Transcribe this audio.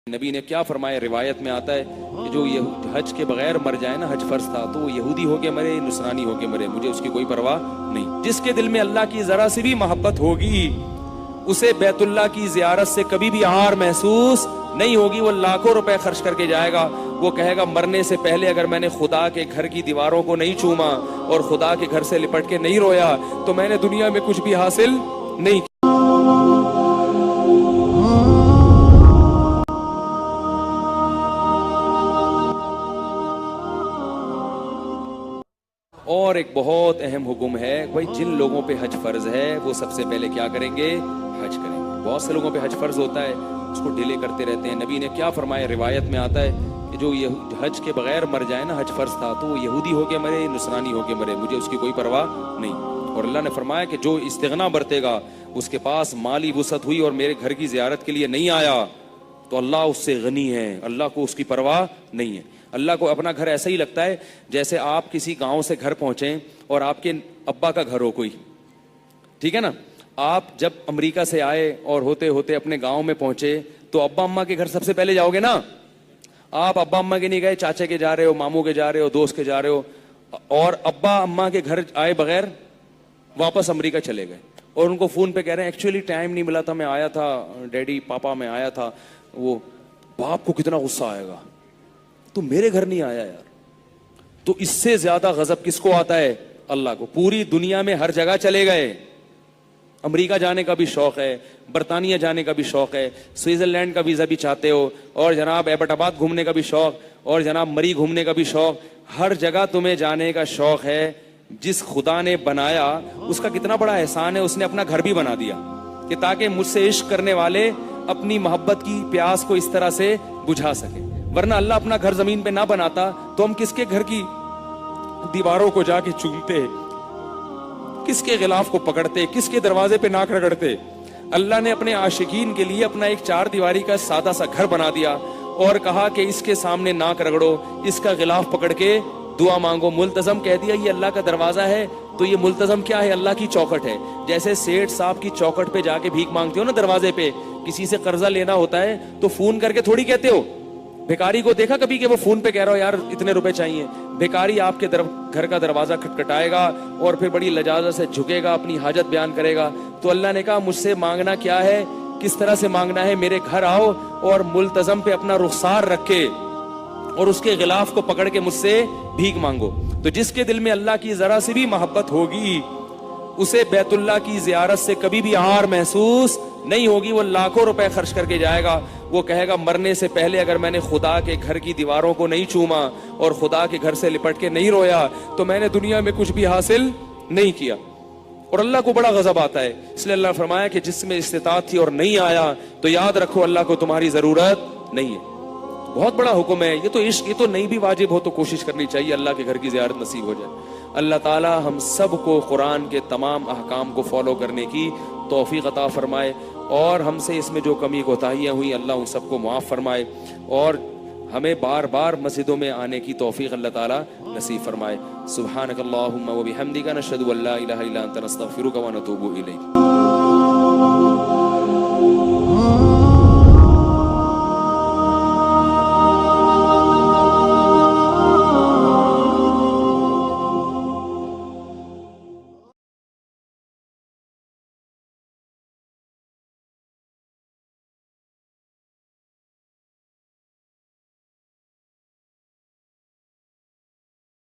نبی نے کیا فرمایا؟ روایت میں آتا ہے کہ جو حج کے بغیر مر جائے نا، حج فرض تھا تو وہ یہودی ہو کے مرے، نصرانی ہو کے مرے، مجھے اس کی کوئی پرواہ نہیں۔ جس کے دل میں اللہ کی ذرا سی بھی محبت ہوگی اسے بیت اللہ کی زیارت سے کبھی بھی عار محسوس نہیں ہوگی۔ وہ لاکھوں روپے خرچ کر کے جائے گا، وہ کہے گا مرنے سے پہلے اگر میں نے خدا کے گھر کی دیواروں کو نہیں چوما اور خدا کے گھر سے لپٹ کے نہیں رویا تو میں نے دنیا میں کچھ بھی حاصل نہیں کیا۔ اور ایک بہت اہم حکم ہے بھائی، جن لوگوں پہ حج فرض ہے وہ سب سے پہلے کیا کریں گے؟ حج کریں گے۔ بہت سے لوگوں پہ حج فرض ہوتا ہے، اس کو ڈیلے کرتے رہتے ہیں۔ نبی نے کیا فرمایا؟ روایت میں آتا ہے کہ جو حج کے بغیر مر جائے نا، حج فرض تھا تو وہ یہودی ہو کے مرے، نصرانی ہو کے مرے، مجھے اس کی کوئی پرواہ نہیں۔ اور اللہ نے فرمایا کہ جو استغنا برتے گا، اس کے پاس مالی وسعت ہوئی اور میرے گھر کی زیارت کے لیے نہیں آیا تو اللہ اس سے غنی ہے، اللہ کو اس کی پرواہ نہیں ہے۔ اللہ کو اپنا گھر ایسا ہی لگتا ہے جیسے آپ کسی گاؤں سے گھر پہنچیں اور آپ کے ابا کا گھر ہو کوئی، ٹھیک ہے نا؟ آپ جب امریکہ سے آئے اور ہوتے ہوتے اپنے گاؤں میں پہنچے تو ابا اماں کے گھر سب سے پہلے جاؤ گے نا۔ آپ ابا اماں کے نہیں گئے، چاچے کے جا رہے ہو، ماموں کے جا رہے ہو، دوست کے جا رہے ہو، اور ابا اماں کے گھر آئے بغیر واپس امریکہ چلے گئے اور ان کو فون پہ کہہ رہے ہیں ایکچولی ٹائم نہیں ملا تھا، میں آیا تھا ڈیڈی پاپا، میں آیا تھا۔ وہ باپ کو کتنا غصہ آئے گا، تو میرے گھر نہیں آیا یار۔ تو اس سے زیادہ غضب کس کو آتا ہے؟ اللہ کو۔ پوری دنیا میں ہر جگہ چلے گئے، امریکہ جانے کا بھی شوق ہے، برطانیہ جانے کا بھی شوق ہے، سوئٹزرلینڈ کا ویزا بھی چاہتے ہو، اور جناب ایبٹ آباد گھومنے کا بھی شوق، اور جناب مری گھومنے کا بھی شوق، ہر جگہ تمہیں جانے کا شوق ہے۔ جس خدا نے بنایا اس کا کتنا بڑا احسان ہے، اس نے اپنا گھر بھی بنا دیا کہ تاکہ مجھ سے عشق کرنے والے اپنی محبت کی پیاس کو اس طرح سے بجھا سکے۔ ورنہ اللہ اپنا گھر زمین پہ نہ بناتا تو ہم کس کے گھر کی دیواروں کو جا کے چومتے، کس کے غلاف کو پکڑتے، کس کے دروازے پہ ناک رگڑتے؟ اللہ نے اپنے عاشقین کے لیے اپنا ایک چار دیواری کا سادہ سا گھر بنا دیا اور کہا کہ اس کے سامنے ناک رگڑو، اس کا غلاف پکڑ کے دعا مانگو۔ ملتزم کہہ دیا یہ اللہ کا دروازہ ہے، تو یہ ملتزم کیا ہے؟ اللہ کی چوکھٹ ہے۔ جیسے سیٹھ صاحب کی چوکھٹ پہ جا کے بھیک مانگتے ہو نا، دروازے پہ کسی سے قرضہ لینا ہوتا ہے تو فون کر کے تھوڑی کہتے ہو۔ بھیکاری کو دیکھا کبھی کہ وہ فون پہ کہہ رہا ہو یار اتنے روپے چاہیے؟ بھیکاری آپ کے گھر کا دروازہ کھٹکھٹائے گا اور پھر بڑی لجاجت سے جھکے گا، اپنی حاجت بیان کرے گا۔ تو اللہ نے کہا مجھ سے مانگنا کیا ہے، کس طرح سے مانگنا ہے؟ میرے گھر آؤ اور ملتزم پہ اپنا رخسار رکھ کے اور اس کے غلاف کو پکڑ کے مجھ سے بھیک مانگو۔ تو جس کے دل میں اللہ کی ذرا سی بھی محبت ہوگی اسے بیت اللہ کی زیارت سے کبھی بھی عار محسوس نہیں ہوگی۔ وہ لاکھوں روپے خرچ کر کے جائے گا، وہ کہے گا مرنے سے پہلے اگر میں نے خدا کے گھر کی دیواروں کو نہیں چوما اور خدا کے گھر سے لپٹ کے نہیں رویا تو میں نے دنیا میں کچھ بھی حاصل نہیں کیا۔ اور اللہ کو بڑا غضب آتا ہے، اس لیے اللہ نے فرمایا کہ جس میں استطاعت تھی اور نہیں آیا تو یاد رکھو اللہ کو تمہاری ضرورت نہیں ہے۔ بہت بڑا حکم ہے یہ تو عشق، یہ تو نہیں بھی واجب ہو تو کوشش کرنی چاہیے اللہ کے گھر کی زیارت نصیب ہو جائے۔ اللہ تعالی ہم سب کو قرآن کے تمام احکام کو فالو کرنے کی توفیق عطا فرمائے، اور ہم سے اس میں جو کمی کوتاہیاں ہوئی اللہ ان سب کو معاف فرمائے، اور ہمیں بار بار مسجدوں میں آنے کی توفیق اللہ تعالی نصیب فرمائے۔ سبحانک اللہم و بحمدک، نشہد ان لا الہ الا انت، نستغفرک و نتوب الیک۔